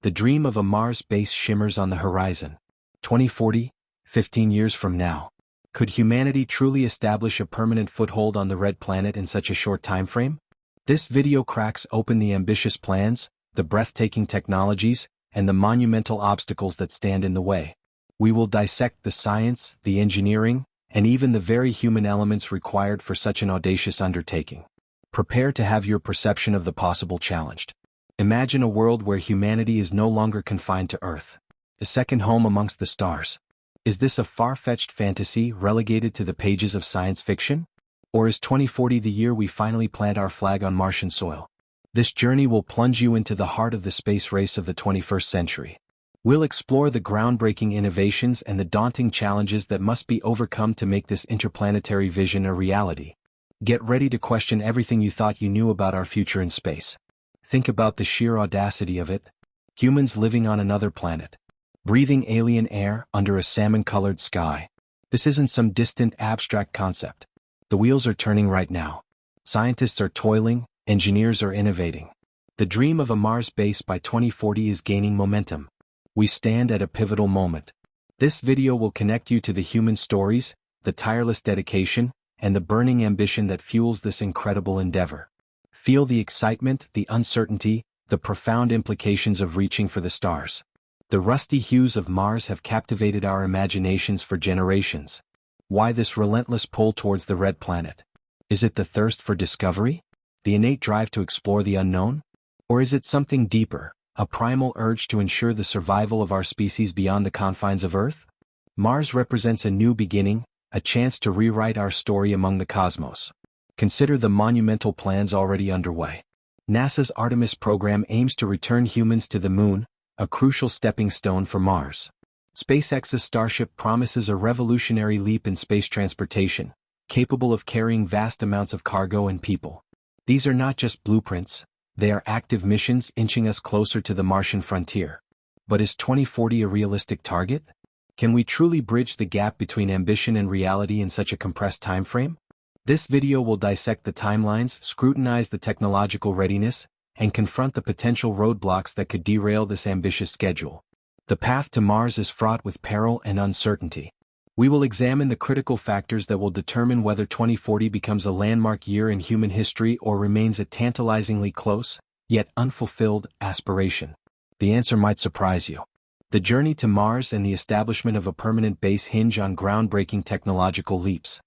The dream of a Mars base shimmers on the horizon. 2040, 15 years from now. Could humanity truly establish a permanent foothold on the red planet in such a short time frame? This video cracks open the ambitious plans, the breathtaking technologies, and the monumental obstacles that stand in the way. We will dissect the science, the engineering, and even the very human elements required for such an audacious undertaking. Prepare to have your perception of the possible challenged. Imagine a world where humanity is no longer confined to Earth, a second home amongst the stars. Is this a far-fetched fantasy relegated to the pages of science fiction? Or is 2040 the year we finally plant our flag on Martian soil? This journey will plunge you into the heart of the space race of the 21st century. We'll explore the groundbreaking innovations and the daunting challenges that must be overcome to make this interplanetary vision a reality. Get ready to question everything you thought you knew about our future in space. Think about the sheer audacity of it. Humans living on another planet, breathing alien air under a salmon-colored sky. This isn't some distant abstract concept. The wheels are turning right now. Scientists are toiling, engineers are innovating. The dream of a Mars base by 2040 is gaining momentum. We stand at a pivotal moment. This video will connect you to the human stories, the tireless dedication, and the burning ambition that fuels this incredible endeavor. Feel the excitement, the uncertainty, the profound implications of reaching for the stars. The rusty hues of Mars have captivated our imaginations for generations. Why this relentless pull towards the red planet? Is it the thirst for discovery? The innate drive to explore the unknown? Or is it something deeper, a primal urge to ensure the survival of our species beyond the confines of Earth? Mars represents a new beginning, a chance to rewrite our story among the cosmos. Consider the monumental plans already underway. NASA's Artemis program aims to return humans to the Moon, a crucial stepping stone for Mars. SpaceX's Starship promises a revolutionary leap in space transportation, capable of carrying vast amounts of cargo and people. These are not just blueprints, they are active missions inching us closer to the Martian frontier. But is 2040 a realistic target? Can we truly bridge the gap between ambition and reality in such a compressed time frame? This video will dissect the timelines, scrutinize the technological readiness, and confront the potential roadblocks that could derail this ambitious schedule. The path to Mars is fraught with peril and uncertainty. We will examine the critical factors that will determine whether 2040 becomes a landmark year in human history or remains a tantalizingly close, yet unfulfilled, aspiration. The answer might surprise you. The journey to Mars and the establishment of a permanent base hinge on groundbreaking technological leaps.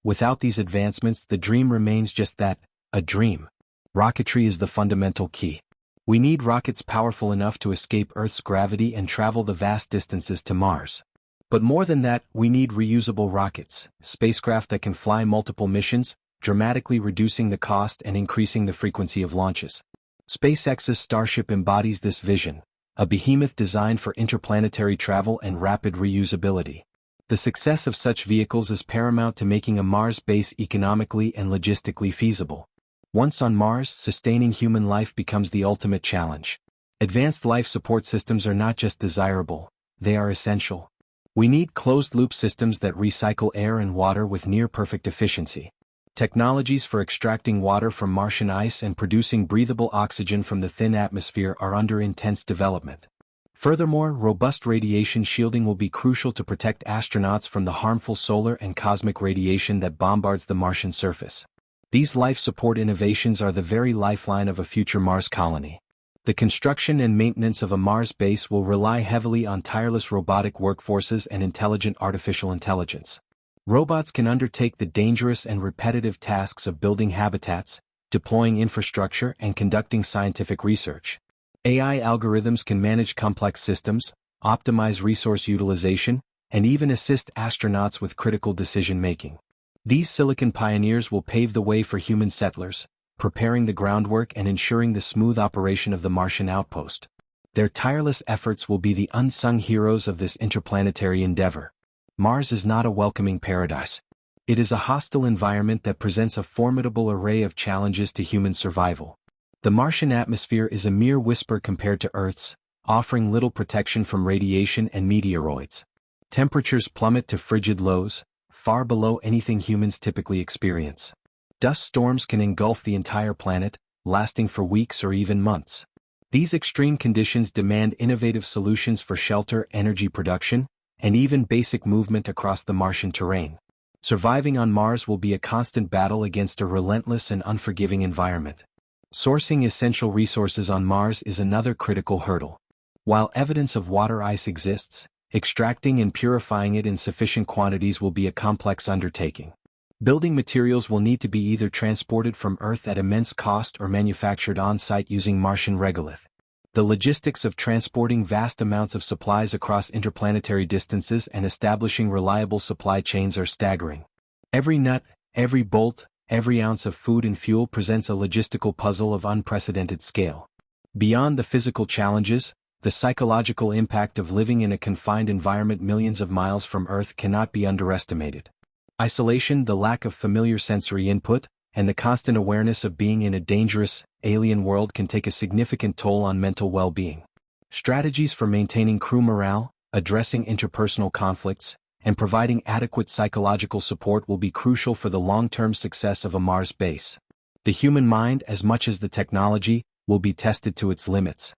Without these advancements, the dream remains just that, a dream. Rocketry is the fundamental key. We need rockets powerful enough to escape Earth's gravity and travel the vast distances to Mars. But more than that, we need reusable rockets, spacecraft that can fly multiple missions, dramatically reducing the cost and increasing the frequency of launches. SpaceX's Starship embodies this vision, a behemoth designed for interplanetary travel and rapid reusability. The success of such vehicles is paramount to making a Mars base economically and logistically feasible. Once on Mars, sustaining human life becomes the ultimate challenge. Advanced life support systems are not just desirable, they are essential. We need closed-loop systems that recycle air and water with near-perfect efficiency. Technologies for extracting water from Martian ice and producing breathable oxygen from the thin atmosphere are under intense development. Furthermore, robust radiation shielding will be crucial to protect astronauts from the harmful solar and cosmic radiation that bombards the Martian surface. These life support innovations are the very lifeline of a future Mars colony. The construction and maintenance of a Mars base will rely heavily on tireless robotic workforces and intelligent artificial intelligence. Robots can undertake the dangerous and repetitive tasks of building habitats, deploying infrastructure, and conducting scientific research. AI algorithms can manage complex systems, optimize resource utilization, and even assist astronauts with critical decision-making. These silicon pioneers will pave the way for human settlers, preparing the groundwork and ensuring the smooth operation of the Martian outpost. Their tireless efforts will be the unsung heroes of this interplanetary endeavor. Mars is not a welcoming paradise. It is a hostile environment that presents a formidable array of challenges to human survival. The Martian atmosphere is a mere whisper compared to Earth's, offering little protection from radiation and meteoroids. Temperatures plummet to frigid lows, far below anything humans typically experience. Dust storms can engulf the entire planet, lasting for weeks or even months. These extreme conditions demand innovative solutions for shelter, energy production, and even basic movement across the Martian terrain. Surviving on Mars will be a constant battle against a relentless and unforgiving environment. Sourcing essential resources on Mars is another critical hurdle. While evidence of water ice exists, extracting and purifying it in sufficient quantities will be a complex undertaking. Building materials will need to be either transported from Earth at immense cost or manufactured on-site using Martian regolith. The logistics of transporting vast amounts of supplies across interplanetary distances and establishing reliable supply chains are staggering. Every nut, every bolt, every ounce of food and fuel presents a logistical puzzle of unprecedented scale. Beyond the physical challenges, the psychological impact of living in a confined environment millions of miles from Earth cannot be underestimated. Isolation, the lack of familiar sensory input, and the constant awareness of being in a dangerous, alien world can take a significant toll on mental well-being. Strategies for maintaining crew morale, addressing interpersonal conflicts, and providing adequate psychological support will be crucial for the long-term success of a Mars base. The human mind, as much as the technology, will be tested to its limits.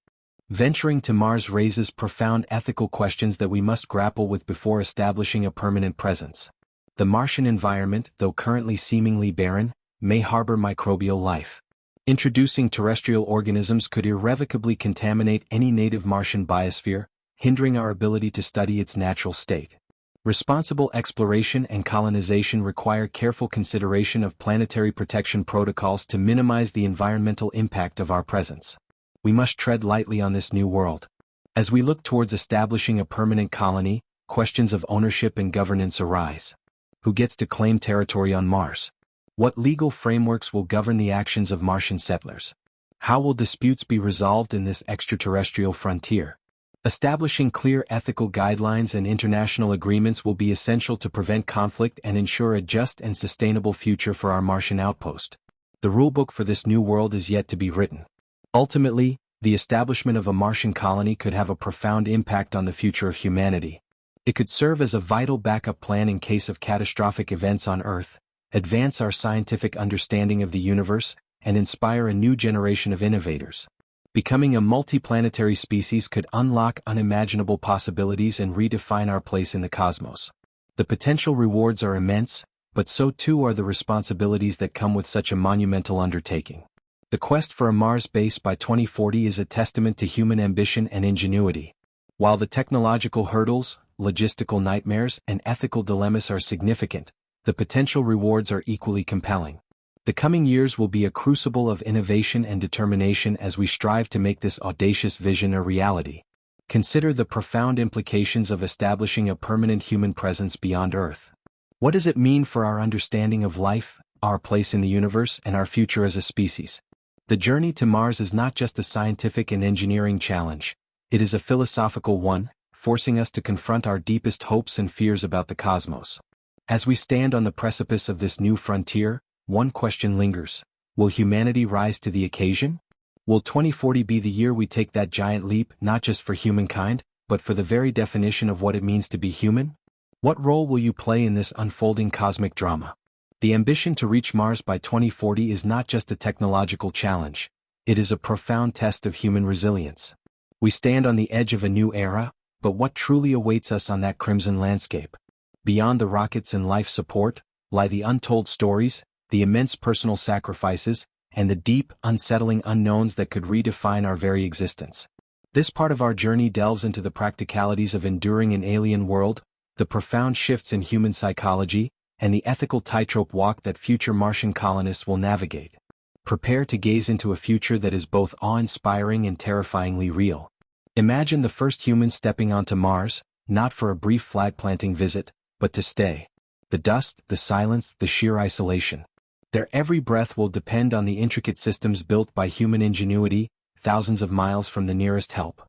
Venturing to Mars raises profound ethical questions that we must grapple with before establishing a permanent presence. The Martian environment, though currently seemingly barren, may harbor microbial life. Introducing terrestrial organisms could irrevocably contaminate any native Martian biosphere, hindering our ability to study its natural state. Responsible exploration and colonization require careful consideration of planetary protection protocols to minimize the environmental impact of our presence. We must tread lightly on this new world. As we look towards establishing a permanent colony, questions of ownership and governance arise. Who gets to claim territory on Mars? What legal frameworks will govern the actions of Martian settlers? How will disputes be resolved in this extraterrestrial frontier? Establishing clear ethical guidelines and international agreements will be essential to prevent conflict and ensure a just and sustainable future for our Martian outpost. The rulebook for this new world is yet to be written. Ultimately, the establishment of a Martian colony could have a profound impact on the future of humanity. It could serve as a vital backup plan in case of catastrophic events on Earth, advance our scientific understanding of the universe, and inspire a new generation of innovators. Becoming a multiplanetary species could unlock unimaginable possibilities and redefine our place in the cosmos. The potential rewards are immense, but so too are the responsibilities that come with such a monumental undertaking. The quest for a Mars base by 2040 is a testament to human ambition and ingenuity. While the technological hurdles, logistical nightmares, and ethical dilemmas are significant, the potential rewards are equally compelling. The coming years will be a crucible of innovation and determination as we strive to make this audacious vision a reality. Consider the profound implications of establishing a permanent human presence beyond Earth. What does it mean for our understanding of life, our place in the universe, and our future as a species? The journey to Mars is not just a scientific and engineering challenge, it is a philosophical one, forcing us to confront our deepest hopes and fears about the cosmos. As we stand on the precipice of this new frontier, one question lingers: will humanity rise to the occasion? Will 2040 be the year we take that giant leap, not just for humankind, but for the very definition of what it means to be human? What role will you play in this unfolding cosmic drama? The ambition to reach Mars by 2040 is not just a technological challenge, it is a profound test of human resilience. We stand on the edge of a new era, but what truly awaits us on that crimson landscape? Beyond the rockets and life support, lie the untold stories, the immense personal sacrifices, and the deep, unsettling unknowns that could redefine our very existence. This part of our journey delves into the practicalities of enduring an alien world, the profound shifts in human psychology, and the ethical tightrope walk that future Martian colonists will navigate. Prepare to gaze into a future that is both awe-inspiring and terrifyingly real. Imagine the first humans stepping onto Mars, not for a brief flag-planting visit, but to stay. The dust, the silence, the sheer isolation. Their every breath will depend on the intricate systems built by human ingenuity, thousands of miles from the nearest help.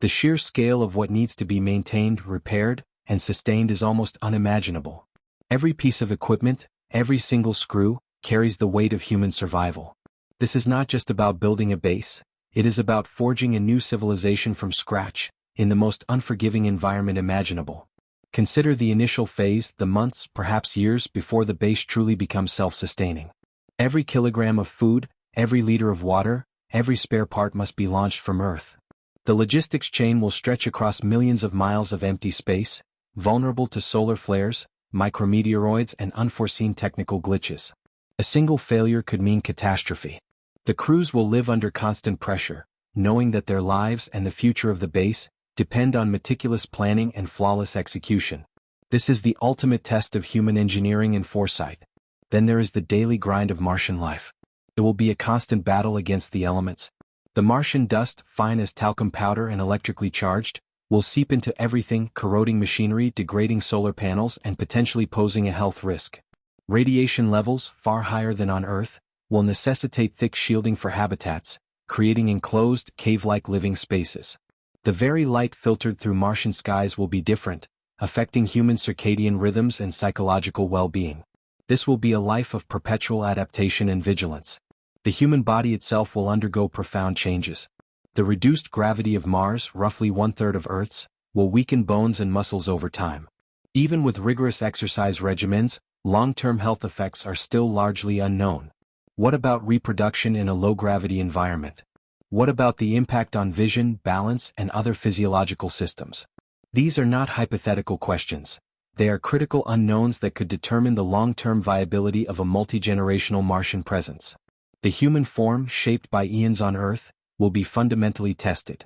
The sheer scale of what needs to be maintained, repaired, and sustained is almost unimaginable. Every piece of equipment, every single screw, carries the weight of human survival. This is not just about building a base, it is about forging a new civilization from scratch, in the most unforgiving environment imaginable. Consider the initial phase, the months, perhaps years, before the base truly becomes self-sustaining. Every kilogram of food, every liter of water, every spare part must be launched from Earth. The logistics chain will stretch across millions of miles of empty space, vulnerable to solar flares, micrometeoroids, and unforeseen technical glitches. A single failure could mean catastrophe. The crews will live under constant pressure, knowing that their lives and the future of the base depend on meticulous planning and flawless execution. This is the ultimate test of human engineering and foresight. Then there is the daily grind of Martian life. It will be a constant battle against the elements. The Martian dust, fine as talcum powder and electrically charged, will seep into everything, corroding machinery, degrading solar panels, and potentially posing a health risk. Radiation levels, far higher than on Earth, will necessitate thick shielding for habitats, creating enclosed, cave-like living spaces. The very light filtered through Martian skies will be different, affecting human circadian rhythms and psychological well-being. This will be a life of perpetual adaptation and vigilance. The human body itself will undergo profound changes. The reduced gravity of Mars, roughly one-third of Earth's, will weaken bones and muscles over time. Even with rigorous exercise regimens, long-term health effects are still largely unknown. What about reproduction in a low-gravity environment? What about the impact on vision, balance, and other physiological systems? These are not hypothetical questions. They are critical unknowns that could determine the long-term viability of a multi-generational Martian presence. The human form, shaped by eons on Earth, will be fundamentally tested.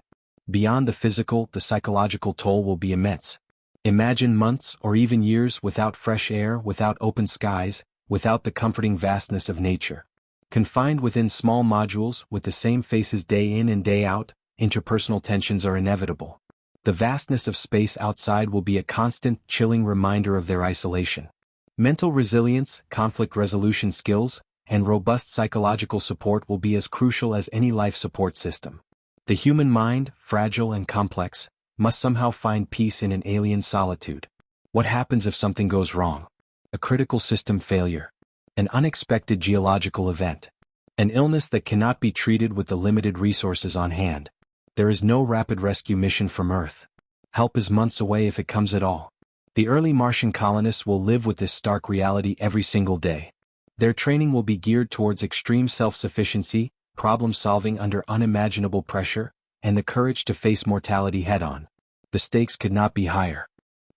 Beyond the physical, the psychological toll will be immense. Imagine months or even years without fresh air, without open skies, without the comforting vastness of nature. Confined within small modules with the same faces day in and day out, interpersonal tensions are inevitable. The vastness of space outside will be a constant, chilling reminder of their isolation. Mental resilience, conflict resolution skills, and robust psychological support will be as crucial as any life support system. The human mind, fragile and complex, must somehow find peace in an alien solitude. What happens if something goes wrong? A critical system failure. An unexpected geological event. An illness that cannot be treated with the limited resources on hand. There is no rapid rescue mission from Earth. Help is months away if it comes at all. The early Martian colonists will live with this stark reality every single day. Their training will be geared towards extreme self-sufficiency, problem-solving under unimaginable pressure, and the courage to face mortality head-on. The stakes could not be higher.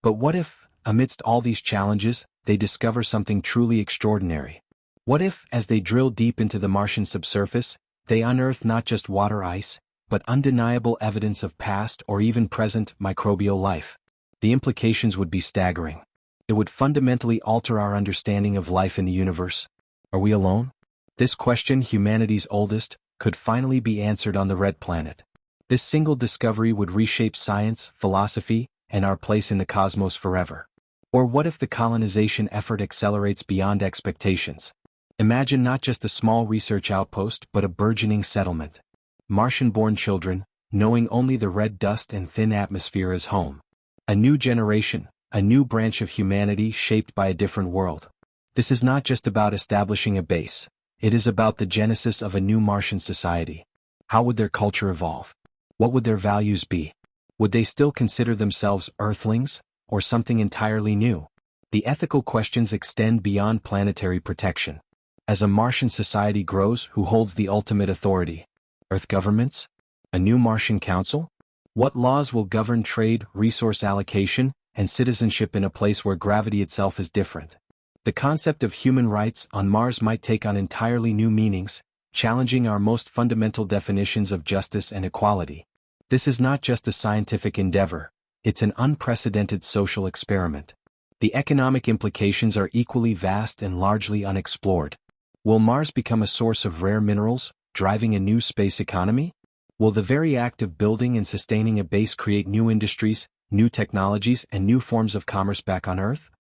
But what if, amidst all these challenges, they discover something truly extraordinary? What if, as they drill deep into the Martian subsurface, they unearth not just water ice, but undeniable evidence of past or even present microbial life? The implications would be staggering. It would fundamentally alter our understanding of life in the universe. Are we alone? This question, humanity's oldest, could finally be answered on the Red Planet. This single discovery would reshape science, philosophy, and our place in the cosmos forever. Or what if the colonization effort accelerates beyond expectations? Imagine not just a small research outpost but a burgeoning settlement. Martian-born children, knowing only the red dust and thin atmosphere as home. A new generation, a new branch of humanity shaped by a different world. This is not just about establishing a base. It is about the genesis of a new Martian society. How would their culture evolve? What would their values be? Would they still consider themselves Earthlings, or something entirely new? The ethical questions extend beyond planetary protection. As a Martian society grows, who holds the ultimate authority? Earth governments? A new Martian council? What laws will govern trade, resource allocation, and citizenship in a place where gravity itself is different? The concept of human rights on Mars might take on entirely new meanings, challenging our most fundamental definitions of justice and equality. This is not just a scientific endeavor, it's an unprecedented social experiment. The economic implications are equally vast and largely unexplored. Will Mars become a source of rare minerals, driving a new space economy? Will the very act of building and sustaining a base create new industries, new technologies, and new forms of commerce back on Earth?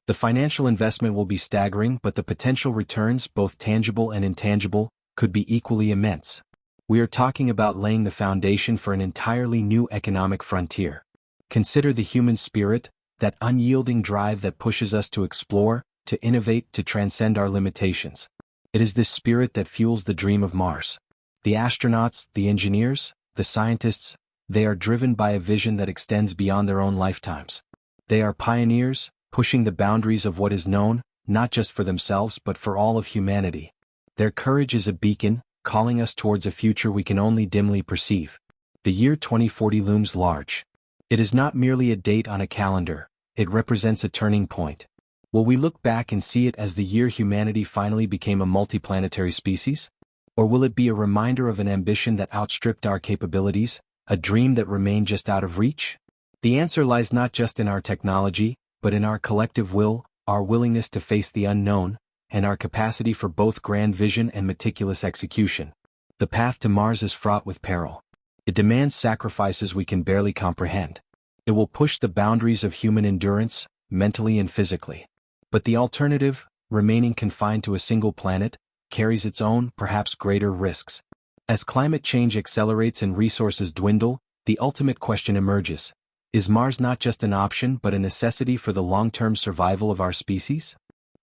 The financial investment will be staggering, but the potential returns, both tangible and intangible, could be equally immense. We are talking about laying the foundation for an entirely new economic frontier. Consider the human spirit, that unyielding drive that pushes us to explore, to innovate, to transcend our limitations. It is this spirit that fuels the dream of Mars. The astronauts, the engineers, the scientists, they are driven by a vision that extends beyond their own lifetimes. They are pioneers, pushing the boundaries of what is known, not just for themselves but for all of humanity. Their courage is a beacon, calling us towards a future we can only dimly perceive. The year 2040 looms large. It is not merely a date on a calendar, it represents a turning point. Will we look back and see it as the year humanity finally became a multiplanetary species? Or will it be a reminder of an ambition that outstripped our capabilities, a dream that remained just out of reach? The answer lies not just in our technology, but in our collective will, our willingness to face the unknown, and our capacity for both grand vision and meticulous execution. The path to Mars is fraught with peril. It demands sacrifices we can barely comprehend. It will push the boundaries of human endurance, mentally and physically. But the alternative, remaining confined to a single planet, carries its own, perhaps greater risks. As climate change accelerates and resources dwindle, the ultimate question emerges. Is Mars not just an option but a necessity for the long-term survival of our species?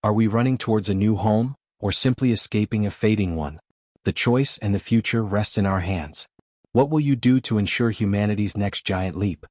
Are we running towards a new home, or simply escaping a fading one? The choice and the future rests in our hands. What will you do to ensure humanity's next giant leap?